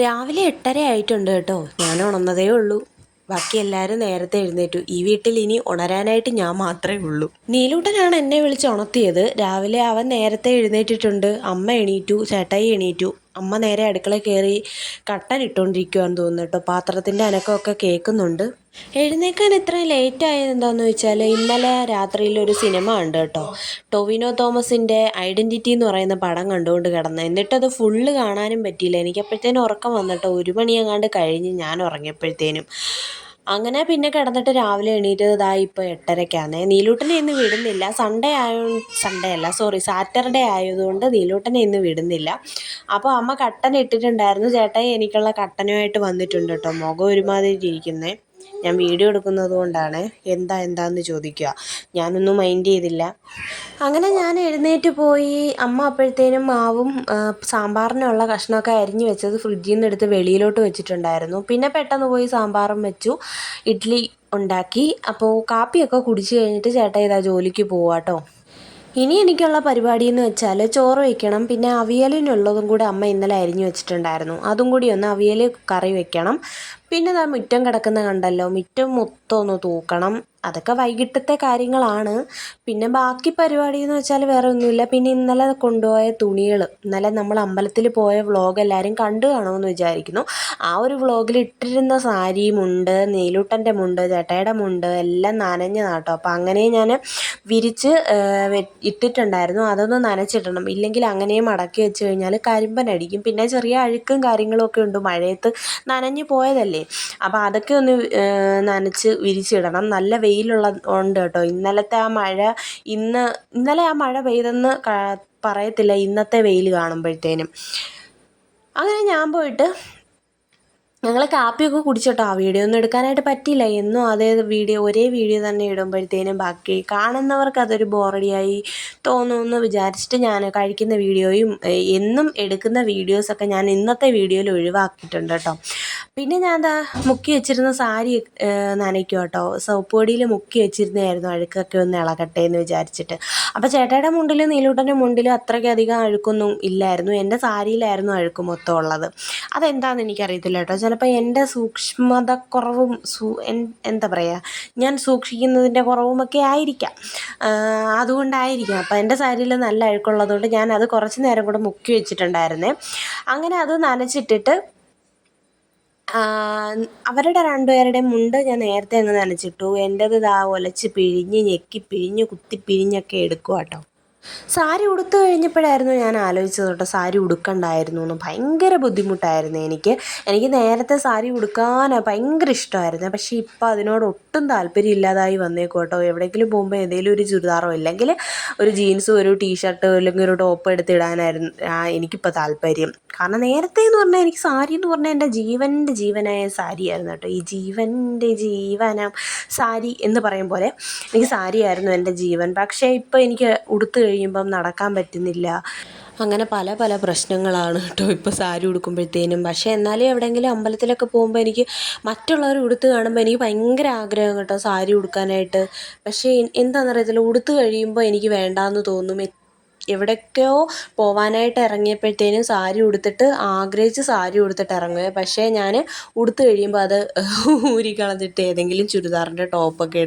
രാവിലെ 8:30 ആയിട്ടുണ്ട് കേട്ടോ. ഞാൻ ഉണർന്നതേ ഉള്ളൂ. ബാക്കി എല്ലാവരും നേരത്തെ എഴുന്നേറ്റു. ഈ വീട്ടിൽ ഇനി ഉണരാനായിട്ട് ഞാൻ മാത്രമേ ഉള്ളൂ. നീലൂട്ടനാണ് എന്നെ വിളിച്ച് ഉണർത്തിയത്. രാവിലെ അവൻ നേരത്തെ എഴുന്നേറ്റിട്ടുണ്ട്. അമ്മ എണീറ്റു, ചേട്ടായി എണീറ്റു. അമ്മ നേരെ അടുക്കളയിൽ കയറി കട്ടൻ ഇട്ടുകൊണ്ടിരിക്കുകയെന്ന് തോന്നുന്നു കേട്ടോ. പാത്രത്തിൻ്റെ അനക്കമൊക്കെ കേൾക്കുന്നുണ്ട്. എഴുന്നേക്കാൻ ഇത്ര ലേറ്റ് ആയത് എന്താണെന്ന് വെച്ചാൽ ഇന്നലെ രാത്രിയിൽ ഒരു സിനിമ ഉണ്ട് കേട്ടോ. ടൊവിനോ തോമസിൻ്റെ ഐഡൻറ്റിറ്റി എന്ന് പറയുന്ന പടം കണ്ടുകൊണ്ട് കിടന്നു. എന്നിട്ടത് ഫുള്ള് കാണാനും പറ്റിയില്ല. എനിക്കപ്പോഴത്തേനും ഉറക്കം വന്നിട്ടോ. 1 മണിയെങ്ങാണ്ട് കഴിഞ്ഞ് ഞാൻ ഉറങ്ങിയപ്പോഴത്തേനും. അങ്ങനെ പിന്നെ കിടന്നിട്ട് രാവിലെ എണീറ്റത് ഇപ്പോൾ 8:30-ക്കാണ്. നീലൂട്ടനെ ഇന്ന് വിടുന്നില്ല. സാറ്റർഡേ ആയതുകൊണ്ട് നീലൂട്ടനെ ഇന്ന് വിടുന്നില്ല. അപ്പോൾ അമ്മ കട്ടൻ ഇട്ടിട്ടുണ്ടായിരുന്നു. ചേട്ടായി എനിക്കുള്ള കട്ടനുമായിട്ട് വന്നിട്ടുണ്ട് കേട്ടോ. മുഖം ഒരുമാതിരി ഇരിക്കുന്നത്. ഞാൻ വീഡിയോ എടുക്കുന്നത് കൊണ്ടാണ്. എന്താന്ന് ചോദിക്കുക. ഞാനൊന്നും മൈൻഡ് ചെയ്തില്ല. അങ്ങനെ ഞാൻ എഴുന്നേറ്റ് പോയി. അമ്മ അപ്പോഴത്തേനും മാവും സാമ്പാറിനുള്ള കഷ്ണമൊക്കെ അരിഞ്ഞ് വെച്ചത് ഫ്രിഡ്ജിൽ നിന്ന് എടുത്ത് വെളിയിലോട്ട് വെച്ചിട്ടുണ്ടായിരുന്നു. പിന്നെ പെട്ടെന്ന് പോയി സാമ്പാറും വെച്ചു, ഇഡ്ഡലി ഉണ്ടാക്കി. അപ്പോൾ കാപ്പിയൊക്കെ കുടിച്ച് കഴിഞ്ഞിട്ട് ചേട്ടാ ഇതാ ജോലിക്ക് പോവാട്ടോ. ഇനി എനിക്കുള്ള പരിപാടി എന്ന് വെച്ചാൽ ചോറ് വയ്ക്കണം. പിന്നെ അവിയലിനുള്ളതും കൂടെ അമ്മ ഇന്നലെ അരിഞ്ഞു വെച്ചിട്ടുണ്ടായിരുന്നു. അതും കൂടി ഒന്ന് അവിയൽ കറി വെക്കണം. പിന്നെ മുറ്റം കിടക്കുന്ന കണ്ടല്ലോ, മുറ്റം മൊത്തം ഒന്ന് തൂക്കണം. അതൊക്കെ വൈകിട്ടത്തെ കാര്യങ്ങളാണ്. പിന്നെ ബാക്കി പരിപാടി എന്ന് വെച്ചാൽ വേറെ ഒന്നുമില്ല. പിന്നെ ഇന്നലെ കൊണ്ടുപോയ തുണികൾ, ഇന്നലെ നമ്മൾ അമ്പലത്തിൽ പോയ വ്ളോഗ് എല്ലാവരും കണ്ടു കാണുമെന്ന് വിചാരിക്കുന്നു. ആ ഒരു വ്ളോഗിൽ ഇട്ടിരുന്ന സാരി, മുണ്ട്, നീലൂട്ടൻ്റെ മുണ്ട്, ചേട്ടായുടെ മുണ്ട് എല്ലാം നനഞ്ഞതാട്ടോ. അപ്പോൾ അങ്ങനെ ഞാൻ വിരിച്ച് ഇട്ടിട്ടുണ്ടായിരുന്നു. അതൊന്ന് നനച്ചിടണം. ഇല്ലെങ്കിൽ അങ്ങനെയും മടക്കി വെച്ച് കഴിഞ്ഞാൽ കരിമ്പനടിക്കും. പിന്നെ ചെറിയ അഴുക്കും കാര്യങ്ങളൊക്കെ ഉണ്ട്, മഴയത്ത് നനഞ്ഞു പോയതല്ലേ. അപ്പോൾ അതൊക്കെ ഒന്ന് നനച്ച് വിരിച്ചിടണം. നല്ല വെയിലുണ്ട് കേട്ടോ. ഇന്നലത്തെ ആ മഴ ഇന്നലെ ആ മഴ പെയ്തെന്ന് പറയത്തില്ല ഇന്നത്തെ വെയിൽ കാണുമ്പോഴത്തേനും. അങ്ങനെ ഞാൻ പോയിട്ട് ഞങ്ങൾ കാപ്പിയൊക്കെ കുടിച്ചിട്ടോ. ആ വീഡിയോ ഒന്നും എടുക്കാനായിട്ട് പറ്റിയില്ല. എന്നും ഒരേ വീഡിയോ തന്നെ ഇടുമ്പോഴത്തേനും ബാക്കി കാണുന്നവർക്ക് അതൊരു ബോറടിയായി തോന്നുമെന്ന് വിചാരിച്ചിട്ട് ഞാൻ കഴിക്കുന്ന വീഡിയോയും എന്നും എടുക്കുന്ന വീഡിയോസൊക്കെ ഞാൻ ഇന്നത്തെ വീഡിയോയിൽ ഒഴിവാക്കിയിട്ടുണ്ട് കേട്ടോ. പിന്നെ ഞാൻ മുക്കി വെച്ചിരുന്ന സാരി നനയ്ക്കും കേട്ടോ. സോപ്പ് പൊടിയിൽ മുക്കി വെച്ചിരുന്നതായിരുന്നു, അഴുക്കൊക്കെ ഒന്ന് ഇളകട്ടെ എന്ന് വിചാരിച്ചിട്ട്. അപ്പോൾ ചേട്ടായുടെ മുണ്ടിലും നീലൂട്ടൻ്റെ മുണ്ടിലും അത്രയ്ക്കധികം അഴുക്കൊന്നും ഇല്ലായിരുന്നു. എൻ്റെ സാരിയിലായിരുന്നു അഴുക്ക് മൊത്തം ഉള്ളത്. അതെന്താണെന്ന് എനിക്കറിയത്തില്ല കേട്ടോ. ചിലപ്പോൾ എൻ്റെ സൂക്ഷ്മതക്കുറവും എന്താ പറയുക, ഞാൻ സൂക്ഷിക്കുന്നതിൻ്റെ കുറവുമൊക്കെ ആയിരിക്കാം. അതുകൊണ്ടായിരിക്കാം. അപ്പോൾ എൻ്റെ സാരിയിൽ നല്ല അഴുക്കുള്ളതുകൊണ്ട് ഞാൻ അത് കുറച്ച് നേരം കൂടെ മുക്കി വെച്ചിട്ടുണ്ടായിരുന്നേ. അങ്ങനെ അത് നനച്ചിട്ടിട്ട് അവരുടെ 2 പേരുടെയും മുണ്ട് ഞാൻ നേരത്തെ അങ്ങ് നനച്ചിട്ടു. എൻ്റേത് ഒലച്ച് പിഴിഞ്ഞ് ഞെക്കി പിഴിഞ്ഞ് കുത്തി പിഴിഞ്ഞൊക്കെ എടുക്കുക കേട്ടോ. സാരി ഉടുത്തു കഴിഞ്ഞപ്പോഴായിരുന്നു ഞാൻ ആലോചിച്ചത് കേട്ടോ, സാരി ഉടുക്കണ്ടായിരുന്നു എന്ന്. ഭയങ്കര ബുദ്ധിമുട്ടായിരുന്നു എനിക്ക് നേരത്തെ സാരി ഉടുക്കാൻ ഭയങ്കര ഇഷ്ടമായിരുന്നു. പക്ഷേ ഇപ്പോൾ അതിനോട് ഒട്ടും താല്പര്യം ഇല്ലാതായി വന്നേക്കും കേട്ടോ. എവിടെയെങ്കിലും പോകുമ്പോൾ എന്തെങ്കിലും ഒരു ചുരിദാറോ അല്ലെങ്കിൽ ഒരു ജീൻസും ഒരു ടീഷർട്ടോ അല്ലെങ്കിൽ ഒരു ടോപ്പ് എടുത്തിടാനായിരുന്നു എനിക്കിപ്പോൾ താല്പര്യം. കാരണം നേരത്തെ എന്ന് പറഞ്ഞാൽ എനിക്ക് സാരി എന്ന് പറഞ്ഞാൽ എൻ്റെ ജീവനായ സാരിയായിരുന്നു കേട്ടോ. ഈ ജീവൻ്റെ ജീവനം സാരി എന്ന് പറയും പോലെ എനിക്ക് സാരിയായിരുന്നു എൻ്റെ ജീവൻ. പക്ഷേ ഇപ്പോൾ എനിക്ക് ഉടുത്ത് കഴിയുമ്പം നടക്കാൻ പറ്റുന്നില്ല. അങ്ങനെ പല പ്രശ്നങ്ങളാണ് കേട്ടോ ഇപ്പോൾ സാരി ഉടുക്കുമ്പോഴത്തേനും. പക്ഷേ എന്നാലും എവിടെയെങ്കിലും അമ്പലത്തിലൊക്കെ പോകുമ്പോൾ എനിക്ക് മറ്റുള്ളവർ ഉടുത്ത് കാണുമ്പോൾ എനിക്ക് ഭയങ്കര ആഗ്രഹം കേട്ടോ സാരി ഉടുക്കാനായിട്ട്. പക്ഷേ എന്താണെന്നറിയത്തില്ല, ഉടുത്ത് കഴിയുമ്പോൾ എനിക്ക് വേണ്ടാന്ന് തോന്നും. എവിടേക്കോ പോവാനായിട്ട് ഇറങ്ങിയപ്പോഴത്തേനും സാരി ഉടുത്തിട്ട് ആഗ്രഹിച്ച് സാരി ഉടുത്തിട്ട് ഇറങ്ങുക. പക്ഷേ ഞാൻ ഉടുത്ത് കഴിയുമ്പോൾ അത് ഊരിക്കളഞ്ഞിട്ട് ഏതെങ്കിലും ചുരിദാറിൻ്റെ ടോപ്പൊക്കെ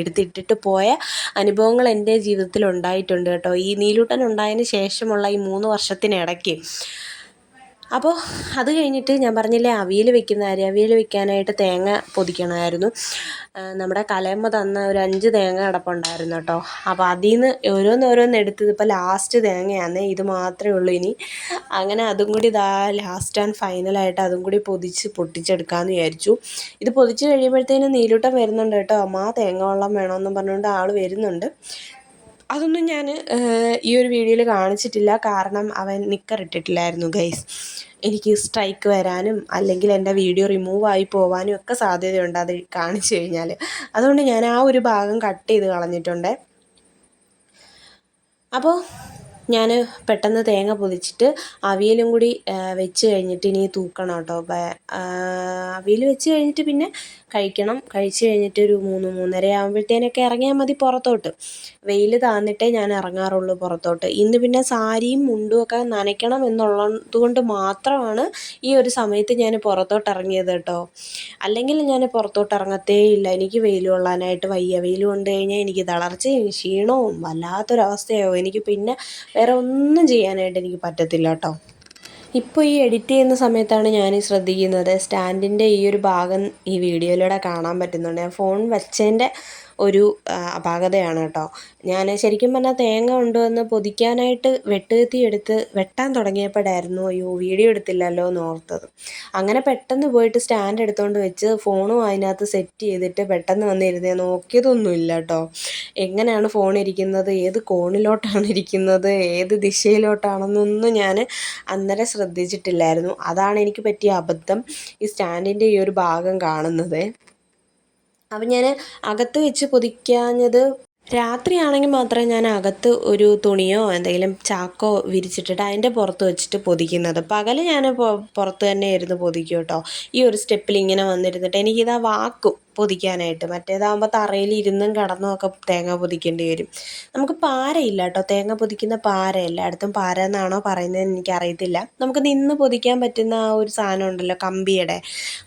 എടുത്തിട്ടിട്ട് പോയ അനുഭവങ്ങൾ എൻ്റെ ജീവിതത്തിൽ ഉണ്ടായിട്ടുണ്ട് കേട്ടോ. ഈ നീലൂട്ടൻ ഉണ്ടായതിന് ശേഷമുള്ള ഈ 3 വർഷത്തിനിടയ്ക്ക്. അപ്പോൾ അത് കഴിഞ്ഞിട്ട് ഞാൻ പറഞ്ഞില്ലേ അവിയൽ വെക്കാനായിട്ട് തേങ്ങ പൊതിക്കണമായിരുന്നു. നമ്മുടെ കലയമ്മ തന്ന ഒരു 5 തേങ്ങ കിടപ്പുണ്ടായിരുന്നു കേട്ടോ. അപ്പോൾ അതിൽ നിന്ന് ഓരോന്ന് എടുത്തത് ഇപ്പോൾ ലാസ്റ്റ് തേങ്ങയാണ്. ഇത് മാത്രമേ ഉള്ളൂ ഇനി. അങ്ങനെ അതും കൂടി ലാസ്റ്റ് ആൻഡ് ഫൈനലായിട്ട് അതും കൂടി പൊട്ടിച്ചെടുക്കാമെന്ന് വിചാരിച്ചു. ഇത് പൊതിച്ച് കഴിയുമ്പോഴത്തേനും നീലൂട്ടൻ വരുന്നുണ്ട് കേട്ടോ. അമ്മ തേങ്ങ വെള്ളം വേണമെന്നും പറഞ്ഞുകൊണ്ട് ആൾ വരുന്നുണ്ട്. അതൊന്നും ഞാൻ ഈ ഒരു വീഡിയോയിൽ കാണിച്ചിട്ടില്ല. കാരണം അവൻ നിക്കറിട്ടിട്ടില്ലായിരുന്നു ഗൈസ്. എനിക്ക് സ്ട്രൈക്ക് വരാനും അല്ലെങ്കിൽ എൻ്റെ വീഡിയോ റിമൂവായി പോകാനും ഒക്കെ സാധ്യതയുണ്ട് അത് കാണിച്ചു കഴിഞ്ഞാൽ. അതുകൊണ്ട് ഞാൻ ആ ഒരു ഭാഗം കട്ട് ചെയ്ത് കളഞ്ഞിട്ടുണ്ട്. അപ്പോൾ ഞാൻ പെട്ടെന്ന് തേങ്ങ പൊതിച്ചിട്ട് അവിയലും കൂടി വെച്ച് കഴിഞ്ഞിട്ട് ഇനി തൂക്കണം കേട്ടോ. അവിയൽ വെച്ച് കഴിഞ്ഞിട്ട് പിന്നെ കഴിക്കണം. കഴിച്ച് കഴിഞ്ഞിട്ട് ഒരു 3-3:30 ആകുമ്പോഴത്തേനൊക്കെ ഇറങ്ങിയാൽ മതി പുറത്തോട്ട്. വെയിൽ താന്നിട്ടേ ഞാൻ ഇറങ്ങാറുള്ളൂ പുറത്തോട്ട്. ഇന്ന് പിന്നെ സാരിയും മുണ്ടും ഒക്കെ നനയ്ക്കണം എന്നുള്ളത് കൊണ്ട് മാത്രമാണ് ഈ ഒരു സമയത്ത് ഞാൻ പുറത്തോട്ട് ഇറങ്ങിയത് കേട്ടോ. അല്ലെങ്കിൽ ഞാൻ പുറത്തോട്ട് ഇറങ്ങത്തേ ഇല്ല. എനിക്ക് വെയിൽ കൊള്ളാനായിട്ട് വയ്യ. വെയിൽ കൊണ്ട് കഴിഞ്ഞാൽ എനിക്ക് തളർച്ചയും ക്ഷീണവും വല്ലാത്തൊരവസ്ഥയാവും. എനിക്ക് പിന്നെ വേറെ ഒന്നും ചെയ്യാനായിട്ട് എനിക്ക് പറ്റത്തില്ല കേട്ടോ. ഇപ്പോൾ ഈ എഡിറ്റ് ചെയ്യുന്ന സമയത്താണ് ഞാൻ ശ്രദ്ധിക്കുന്നത്, സ്റ്റാൻഡിൻ്റെ ഈ ഒരു ഭാഗം ഈ വീഡിയോയിലൂടെ കാണാൻ പറ്റുന്നുണ്ട്. ഞാൻ ഫോൺ വെച്ചതിൻ്റെ ഒരു അപാകതയാണ് കേട്ടോ. ഞാൻ ശരിക്കും പറഞ്ഞാൽ തേങ്ങ കൊണ്ടുവന്ന് പൊതിക്കാനായിട്ട് വെട്ടുകത്തി എടുത്ത് വെട്ടാൻ തുടങ്ങിയപ്പോഴായിരുന്നു അയ്യോ വീഡിയോ എടുത്തില്ലല്ലോ എന്ന് ഓർത്തത്. അങ്ങനെ പെട്ടെന്ന് പോയിട്ട് സ്റ്റാൻഡ് എടുത്തുകൊണ്ട് വെച്ച് ഫോണും അതിനകത്ത് സെറ്റ് ചെയ്തിട്ട് പെട്ടെന്ന് വന്നിരുന്നേ, നോക്കിയതൊന്നുമില്ല കേട്ടോ. എങ്ങനെയാണ് ഫോൺ ഇരിക്കുന്നത്, ഏത് കോണിലോട്ടാണ് ഇരിക്കുന്നത്, ഏത് ദിശയിലോട്ടാണെന്നൊന്നും ഞാൻ അന്നേരം ശ്രദ്ധിച്ചിട്ടില്ലായിരുന്നു. അതാണ് എനിക്ക് പറ്റിയ അബദ്ധം, ഈ സ്റ്റാൻഡിൻ്റെ ഈ ഒരു ഭാഗം കാണുന്നത്. അപ്പം ഞാൻ അകത്ത് വെച്ച് പൊതിക്കാഞ്ഞത്, രാത്രിയാണെങ്കിൽ മാത്രമേ ഞാൻ അകത്ത് ഒരു തുണിയോ എന്തെങ്കിലും ചാക്കോ വിരിച്ചിട്ടിട്ട് അതിൻ്റെ പുറത്ത് വെച്ചിട്ട് പൊതിക്കുന്നത്. പകൽ ഞാൻ പുറത്ത് തന്നെ ഇരുന്ന് പൊതിക്കും കേട്ടോ. ഈ ഒരു സ്റ്റെപ്പിൽ ഇങ്ങനെ വന്നിരുന്നിട്ട് എനിക്കിതാ വാക്കും പൊതിക്കാനായിട്ട്. മറ്റേതാകുമ്പോൾ തറയിൽ ഇരുന്നും കിടന്നും ഒക്കെ തേങ്ങ പൊതിക്കേണ്ടി വരും. നമുക്ക് പാരയില്ല കേട്ടോ, തേങ്ങ പൊതിക്കുന്ന പാര. എല്ലായിടത്തും പാര എന്നാണോ പറയുന്നതെന്ന് എനിക്കറിയത്തില്ല. നമുക്ക് നിന്ന് പൊതിക്കാൻ പറ്റുന്ന ആ ഒരു സാധനം ഉണ്ടല്ലോ, കമ്പിയുടെ.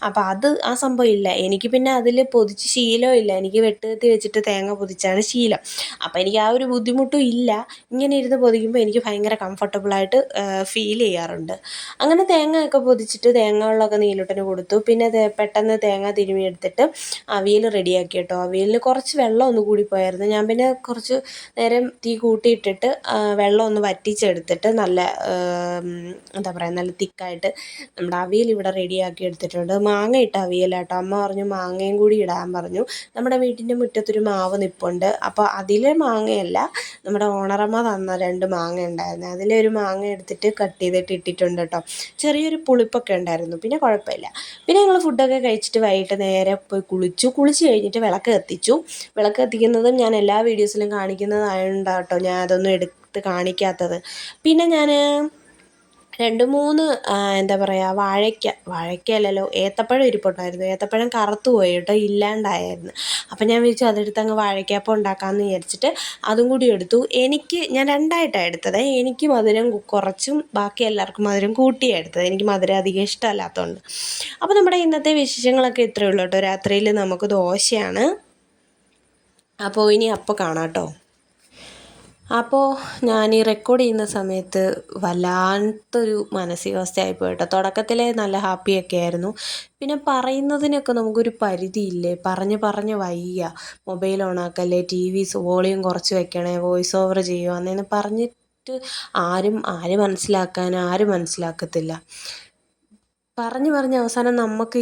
അപ്പോൾ ആ സംഭവം ഇല്ല എനിക്ക്. പിന്നെ അതിൽ പൊതിച്ച് ശീലമില്ല. എനിക്ക് വെട്ടുകത്തി വെച്ചിട്ട് തേങ്ങ പൊതിച്ചാണ് ശീലം. അപ്പോൾ എനിക്ക് ആ ഒരു ബുദ്ധിമുട്ടും ഇല്ല. ഇങ്ങനെ ഇരുന്ന് പൊതിക്കുമ്പോൾ എനിക്ക് ഭയങ്കര കംഫർട്ടബിളായിട്ട് ഫീൽ ചെയ്യാറുണ്ട്. അങ്ങനെ തേങ്ങയൊക്കെ പൊതിച്ചിട്ട് തേങ്ങ വെള്ളമൊക്കെ നീലൂട്ടന് കൊടുത്തു. പിന്നെ പെട്ടെന്ന് തേങ്ങ തിരുമിയെടുത്തിട്ട് അവിയൽ റെഡിയാക്കി കേട്ടോ. അവിയലിന് കുറച്ച് വെള്ളം ഒന്ന് കൂടിപ്പോയായിരുന്നു. ഞാൻ പിന്നെ കുറച്ച് നേരം തീ കൂട്ടിയിട്ടിട്ട് വെള്ളം ഒന്ന് വറ്റിച്ചെടുത്തിട്ട് നല്ല എന്താ പറയുക, നല്ല തിക്കായിട്ട് നമ്മുടെ അവിയൽ ഇവിടെ റെഡിയാക്കി എടുത്തിട്ടുണ്ട്. മാങ്ങ ഇട്ട അവിയലാട്ടോ. അമ്മ പറഞ്ഞു മാങ്ങയും കൂടി ഇടാൻ പറഞ്ഞു. നമ്മുടെ വീട്ടിൻ്റെ മുറ്റത്തൊരു മാവ് നിൽപ്പുണ്ട്. അപ്പോൾ അതിലെ മാങ്ങയല്ല, നമ്മുടെ ഓണറമ്മ തന്ന 2 മാങ്ങ ഉണ്ടായിരുന്നു. അതിലൊരു മാങ്ങ എടുത്തിട്ട് കട്ട് ചെയ്തിട്ട് ഇട്ടിട്ടുണ്ട് കേട്ടോ. ചെറിയൊരു പുളിപ്പൊക്കെ ഉണ്ടായിരുന്നു. പിന്നെ കുഴപ്പമില്ല. പിന്നെ ഞങ്ങൾ ഫുഡൊക്കെ കഴിച്ചിട്ട് വൈകിട്ട് നേരെ പോയി കുളിച്ച് കഴിഞ്ഞിട്ട് വിളക്ക് കത്തിച്ചു. വിളക്ക് കത്തിക്കുന്നതും ഞാൻ എല്ലാ വീഡിയോസിലും കാണിക്കുന്നതായതുകൊണ്ടാണ് കേട്ടോ ഞാൻ അതൊന്നും എടുത്ത് കാണിക്കാത്തത്. പിന്നെ ഞാൻ 2-3 എന്താ പറയുക, വാഴയ്ക്ക ഏത്തപ്പഴം ഇരിപ്പുണ്ടായിരുന്നു. ഏത്തപ്പഴം കറുത്തു പോയി കേട്ടോ, ഇല്ലാണ്ടായിരുന്നു. അപ്പം ഞാൻ വിചാരിച്ചു അതെടുത്ത് അങ്ങ് വാഴയ്ക്കാപ്പം ഉണ്ടാക്കാമെന്ന് വിചാരിച്ചിട്ട് അതും കൂടി എടുത്തു. ഞാൻ 2ആയിട്ടാണ് എടുത്തത്. എനിക്ക് മധുരം കുറച്ചും ബാക്കി എല്ലാവർക്കും മധുരം കൂട്ടിയാണ് എടുത്തത്. എനിക്ക് മധുരം അധികം ഇഷ്ടമല്ലാത്തതുകൊണ്ട്. അപ്പോൾ നമ്മുടെ ഇന്നത്തെ വിശേഷങ്ങളൊക്കെ ഇത്രയേ ഉള്ളൂ കേട്ടോ. രാത്രിയിൽ നമുക്ക് ദോശയാണ്. അപ്പോൾ ഇനി അപ്പോൾ കാണാം കേട്ടോ. അപ്പോൾ ഞാൻ ഈ റെക്കോർഡ് ചെയ്യുന്ന സമയത്ത് വല്ലാത്തൊരു മാനസികാവസ്ഥയായിപ്പോയി കേട്ടോ. തുടക്കത്തിലേ നല്ല ഹാപ്പിയൊക്കെ ആയിരുന്നു. പിന്നെ പറയുന്നതിനൊക്കെ നമുക്കൊരു പരിധിയില്ലേ. പറഞ്ഞ് വയ്യ. മൊബൈൽ ഓണാക്കല്ലേ, TV വോളിയം കുറച്ച് വെക്കണേ, വോയിസ് ഓവർ ചെയ്യുക എന്നേന്ന് പറഞ്ഞിട്ട് ആരും മനസ്സിലാക്കത്തില്ല. പറഞ്ഞ് അവസാനം നമുക്ക്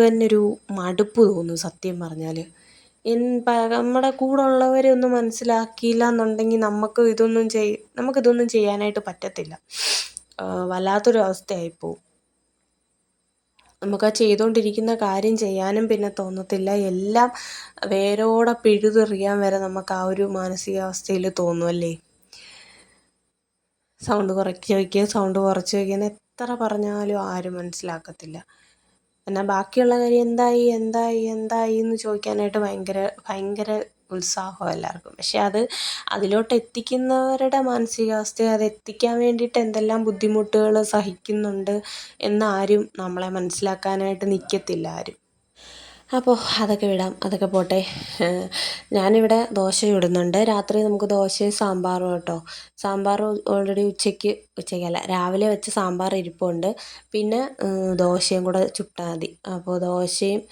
തന്നെ ഒരു മടുപ്പ് തോന്നും സത്യം പറഞ്ഞാൽ. നമ്മുടെ കൂടെ ഉള്ളവരെ ഒന്നും മനസ്സിലാക്കിയില്ല എന്നുണ്ടെങ്കിൽ നമുക്കിതൊന്നും ചെയ്യാനായിട്ട് പറ്റത്തില്ല. വല്ലാത്തൊരു അവസ്ഥയായിപ്പോവും. നമുക്ക് ആ ചെയ്തുകൊണ്ടിരിക്കുന്ന കാര്യം ചെയ്യാനും പിന്നെ തോന്നത്തില്ല. എല്ലാം വേരോടെ പിഴുതെറിയാൻ വരെ നമുക്ക് ആ ഒരു മാനസികാവസ്ഥയിൽ തോന്നുമല്ലേ. സൗണ്ട് കുറച്ച് വയ്ക്കുക എത്ര പറഞ്ഞാലും ആരും മനസ്സിലാക്കത്തില്ല. എന്നാൽ ബാക്കിയുള്ള കാര്യം എന്തായി എന്ന് ചോദിക്കാനായിട്ട് ഭയങ്കര ഉത്സാഹം എല്ലാവർക്കും. പക്ഷെ അതിലോട്ട് എത്തിക്കുന്നവരുടെ മാനസികാവസ്ഥയെ അതെത്തിക്കാൻ വേണ്ടിയിട്ട് എന്തെല്ലാം ബുദ്ധിമുട്ടുകൾ സഹിക്കുന്നുണ്ട് എന്നാരും നമ്മളെ മനസ്സിലാക്കാനായിട്ട് നിൽക്കത്തില്ല ആരും. അപ്പോൾ അതൊക്കെ വിടാം, അതൊക്കെ പോട്ടെ. ഞാനിവിടെ ദോശ ചുടുന്നുണ്ട്. രാത്രി നമുക്ക് ദോശയും സാമ്പാറും കേട്ടോ. സാമ്പാർ ഓൾറെഡി ഉച്ചയ്ക്കല്ല, രാവിലെ വെച്ച സാമ്പാർ ഇരിപ്പുണ്ട്. പിന്നെ ദോശയും കൂടെ ചുട്ടാൽ മതി. അപ്പോൾ ദോശയും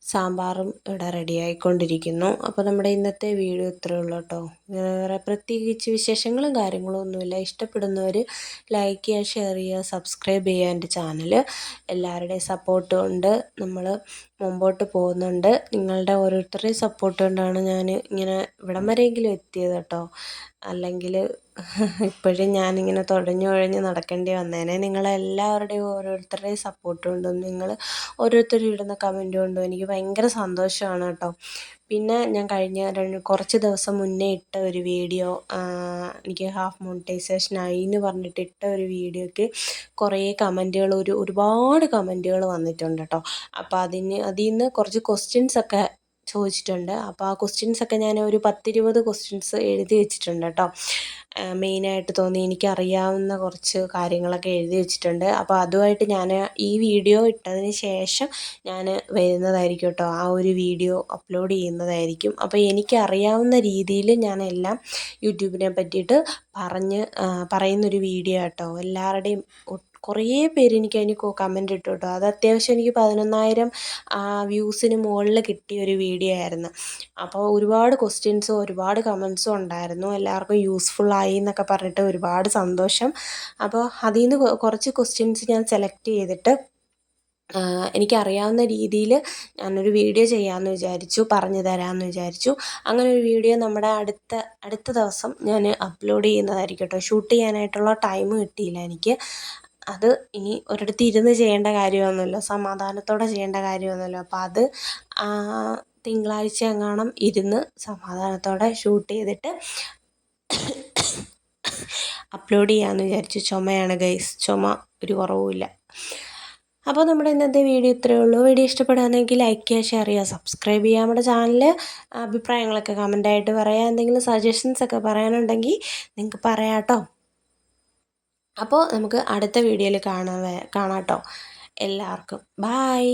സാമ്പാറും ഇവിടെ റെഡി ആയിക്കൊണ്ടിരിക്കുന്നു. അപ്പോൾ നമ്മുടെ ഇന്നത്തെ വീഡിയോ ഇത്രയേ ഉള്ളൂ കേട്ടോ. വേറെ പ്രത്യേകിച്ച് വിശേഷങ്ങളും കാര്യങ്ങളും ഒന്നുമില്ല. ഇഷ്ടപ്പെടുന്നവർ ലൈക്ക് ചെയ്യുക, ഷെയർ ചെയ്യുക, സബ്സ്ക്രൈബ് ചെയ്യുക എൻ്റെ ചാനൽ. എല്ലാവരുടെയും സപ്പോർട്ട് കൊണ്ട് നമ്മൾ മുമ്പോട്ട് പോകുന്നുണ്ട്. നിങ്ങളുടെ ഓരോരുത്തരുടെയും സപ്പോർട്ട് കൊണ്ടാണ് ഞാൻ ഇങ്ങനെ ഇവിടം വരെയെങ്കിലും എത്തിയത് കേട്ടോ. അല്ലെങ്കിൽ ഇപ്പോഴും ഞാനിങ്ങനെ തുഴഞ്ഞുഴഞ്ഞ് നടക്കേണ്ടി വന്നേനെ. നിങ്ങളെല്ലാവരുടെയും ഓരോരുത്തരുടെയും സപ്പോർട്ട് കൊണ്ടും നിങ്ങൾ ഓരോരുത്തരും ഇടുന്ന കമൻറ്റ് കൊണ്ടും എനിക്ക് ഭയങ്കര സന്തോഷമാണ് കേട്ടോ. പിന്നെ ഞാൻ കുറച്ച് ദിവസം മുന്നേ ഇട്ട ഒരു വീഡിയോ, എനിക്ക് ഹാഫ് മോണിറ്റൈസേഷനായി എന്ന് പറഞ്ഞിട്ട് ഇട്ട ഒരു വീഡിയോയ്ക്ക് കുറേ കമൻറ്റുകൾ, ഒരുപാട് കമൻറ്റുകൾ വന്നിട്ടുണ്ട് കേട്ടോ. അപ്പോൾ അതിൽ നിന്ന് കുറച്ച് ക്വസ്റ്റ്യൻസൊക്കെ ചോദിച്ചിട്ടുണ്ട്. അപ്പോൾ ആ ക്വസ്റ്റ്യൻസൊക്കെ ഞാൻ ഒരു 10-20 ക്വസ്റ്റ്യൻസ് എഴുതി വെച്ചിട്ടുണ്ട് കേട്ടോ. മെയിനായിട്ട് തോന്നി എനിക്കറിയാവുന്ന കുറച്ച് കാര്യങ്ങളൊക്കെ എഴുതി വെച്ചിട്ടുണ്ട്. അപ്പോൾ അതുമായിട്ട് ഞാൻ ഈ വീഡിയോ ഇട്ടതിന് ശേഷം ഞാൻ വരുന്നതായിരിക്കും കേട്ടോ. ആ ഒരു വീഡിയോ അപ്ലോഡ് ചെയ്യുന്നതായിരിക്കും. അപ്പോൾ എനിക്കറിയാവുന്ന രീതിയിൽ ഞാൻ എല്ലാം യൂട്യൂബിനെ പറ്റിയിട്ട് പറയുന്നൊരു വീഡിയോ കേട്ടോ. എല്ലാവരുടെയും കുറേ പേര് എനിക്കതിന് കമൻറ്റ് ഇട്ടു കേട്ടോ. അത് അത്യാവശ്യം എനിക്ക് 11,000 വ്യൂസിന് മുകളിൽ കിട്ടിയ ഒരു വീഡിയോ ആയിരുന്നു. അപ്പോൾ ഒരുപാട് ക്വസ്റ്റ്യൻസും ഒരുപാട് കമൻസും ഉണ്ടായിരുന്നു. എല്ലാവർക്കും യൂസ്ഫുള്ളായി എന്നൊക്കെ പറഞ്ഞിട്ട് ഒരുപാട് സന്തോഷം. അപ്പോൾ അതിൽ നിന്ന് കുറച്ച് ക്വസ്റ്റ്യൻസ് ഞാൻ സെലക്ട് ചെയ്തിട്ട് എനിക്കറിയാവുന്ന രീതിയിൽ ഞാനൊരു വീഡിയോ ചെയ്യാമെന്ന് വിചാരിച്ചു, പറഞ്ഞു തരാമെന്ന് വിചാരിച്ചു. അങ്ങനെ ഒരു വീഡിയോ നമ്മുടെ അടുത്ത ദിവസം ഞാൻ അപ്ലോഡ് ചെയ്യുന്നതായിരിക്കും കേട്ടോ. ഷൂട്ട് ചെയ്യാനായിട്ടുള്ള ടൈം കിട്ടിയില്ല എനിക്ക്. അത് ഇനി ഒരിടത്ത് ഇരുന്ന് ചെയ്യേണ്ട കാര്യമൊന്നുമില്ല, സമാധാനത്തോടെ ചെയ്യേണ്ട കാര്യമൊന്നുമില്ല. അപ്പോൾ അത് തിങ്കളാഴ്ച എങ്ങാനും ഇരുന്ന് സമാധാനത്തോടെ ഷൂട്ട് ചെയ്തിട്ട് അപ്ലോഡ് ചെയ്യാമെന്ന് വിചാരിച്ചു. ചുമയാണ് ഗൈസ്, ചുമ ഒരു കുറവുമില്ല. അപ്പോൾ നമ്മുടെ ഇന്നത്തെ വീഡിയോ ഇത്രയേ ഉള്ളൂ. വീഡിയോ ഇഷ്ടപ്പെടുകയാണെങ്കിൽ ലൈക്ക് ചെയ്യുക, ഷെയർ ചെയ്യുക, സബ്സ്ക്രൈബ് ചെയ്യുക. നമ്മുടെ ചാനൽ അഭിപ്രായങ്ങളൊക്കെ കമൻറ്റായിട്ട് പറയാം. എന്തെങ്കിലും സജഷൻസൊക്കെ പറയാനുണ്ടെങ്കിൽ നിങ്ങൾക്ക് പറയാം കേട്ടോ. അപ്പോൾ നമുക്ക് അടുത്ത വീഡിയോയിൽ കാണാം കേട്ടോ. എല്ലാവർക്കും ബായ്.